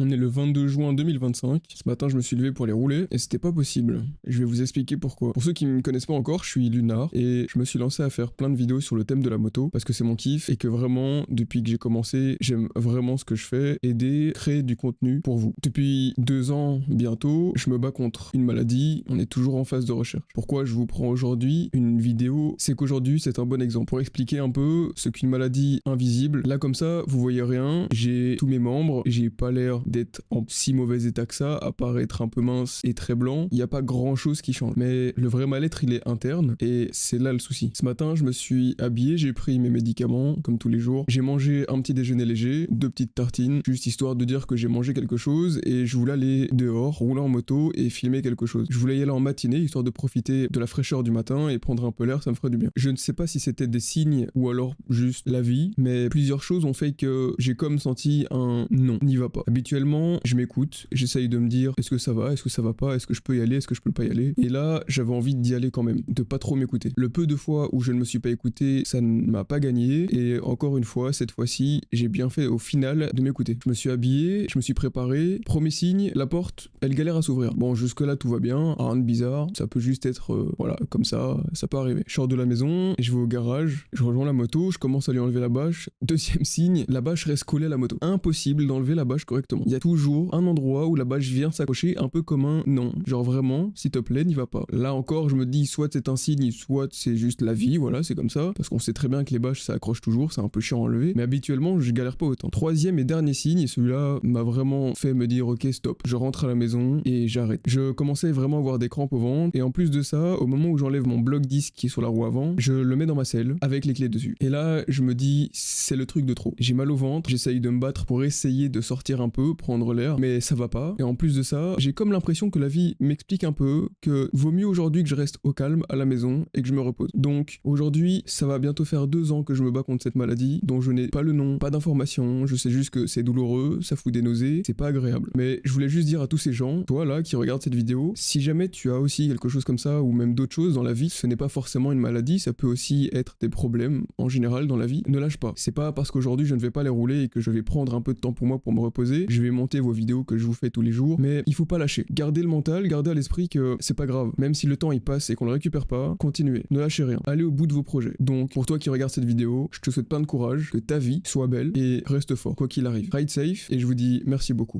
On est le 22 juin 2025. Ce matin, je me suis levé pour aller rouler et c'était pas possible. Je vais vous expliquer pourquoi. Pour ceux qui me connaissent pas encore, je suis Lunar et je me suis lancé à faire plein de vidéos sur le thème de la moto parce que c'est mon kiff et que vraiment, depuis que j'ai commencé, j'aime vraiment ce que je fais, aider, créer du contenu pour vous. Depuis 2 ans bientôt, je me bats contre une maladie. On est toujours en phase de recherche. Pourquoi je vous prends aujourd'hui une vidéo? C'est qu'aujourd'hui, c'est un bon exemple pour expliquer un peu ce qu'une maladie invisible. Là, comme ça, vous voyez rien. J'ai tous mes membres. J'ai pas l'air d'être en si mauvais état que ça, à part être un peu mince et très blanc. Il n'y a pas grand chose qui change. Mais le vrai mal-être, il est interne et c'est là le souci. Ce matin, je me suis habillé, j'ai pris mes médicaments, comme tous les jours. J'ai mangé un petit déjeuner léger, 2 petites tartines, juste histoire de dire que j'ai mangé quelque chose et je voulais aller dehors, rouler en moto et filmer quelque chose. Je voulais y aller en matinée, histoire de profiter de la fraîcheur du matin et prendre un peu l'air, ça me ferait du bien. Je ne sais pas si c'était des signes ou alors juste la vie, mais plusieurs choses ont fait que j'ai comme senti un non, n'y va pas. Habituellement, je m'écoute, j'essaye de me dire est-ce que ça va, est-ce que ça va pas, est-ce que je peux y aller, est-ce que je peux pas y aller. Et là, j'avais envie d'y aller quand même, de pas trop m'écouter. Le peu de fois où je ne me suis pas écouté, ça ne m'a pas gagné. Et encore une fois, cette fois-ci, j'ai bien fait au final de m'écouter. Je me suis habillé, je me suis préparé. Premier signe, la porte, elle galère à s'ouvrir. Bon, jusque-là, tout va bien, rien de bizarre. Ça peut juste être, voilà, comme ça peut arriver. Je sors de la maison, je vais au garage, je rejoins la moto, je commence à lui enlever la bâche. Deuxième signe, la bâche reste collée à la moto. Impossible d'enlever la bâche correctement. Il y a toujours un endroit où la bâche vient s'accrocher un peu comme un non. Genre vraiment, s'il te plaît, n'y va pas. Là encore, je me dis soit c'est un signe, soit c'est juste la vie, voilà, c'est comme ça. Parce qu'on sait très bien que les bâches, ça accroche toujours, c'est un peu chiant à enlever. Mais habituellement, je galère pas autant. Troisième et dernier signe, et celui-là m'a vraiment fait me dire ok, stop. Je rentre à la maison et j'arrête. Je commençais vraiment à avoir des crampes au ventre. Et en plus de ça, au moment où j'enlève mon bloc disque qui est sur la roue avant, je le mets dans ma selle avec les clés dessus. Et là, je me dis, c'est le truc de trop. J'ai mal au ventre, j'essaye de me battre pour essayer de sortir un peu, prendre l'air, mais ça va pas. Et en plus de ça, j'ai comme l'impression que la vie m'explique un peu que vaut mieux aujourd'hui que je reste au calme à la maison et que je me repose. Donc aujourd'hui, ça va bientôt faire 2 ans que je me bats contre cette maladie dont je n'ai pas le nom, pas d'informations, je sais juste que c'est douloureux, ça fout des nausées, c'est pas agréable. Mais je voulais juste dire à tous ces gens, toi là qui regardes cette vidéo, si jamais tu as aussi quelque chose comme ça ou même d'autres choses dans la vie, ce n'est pas forcément une maladie, ça peut aussi être des problèmes en général dans la vie. Ne lâche pas. C'est pas parce qu'aujourd'hui je ne vais pas les rouler et que je vais prendre un peu de temps pour moi pour me reposer, je vais monter vos vidéos que je vous fais tous les jours, mais il faut pas lâcher. Gardez le mental, gardez à l'esprit que c'est pas grave. Même si le temps il passe et qu'on le récupère pas, continuez. Ne lâchez rien. Allez au bout de vos projets. Donc pour toi qui regardes cette vidéo, je te souhaite plein de courage, que ta vie soit belle et reste fort, quoi qu'il arrive. Ride safe et je vous dis merci beaucoup.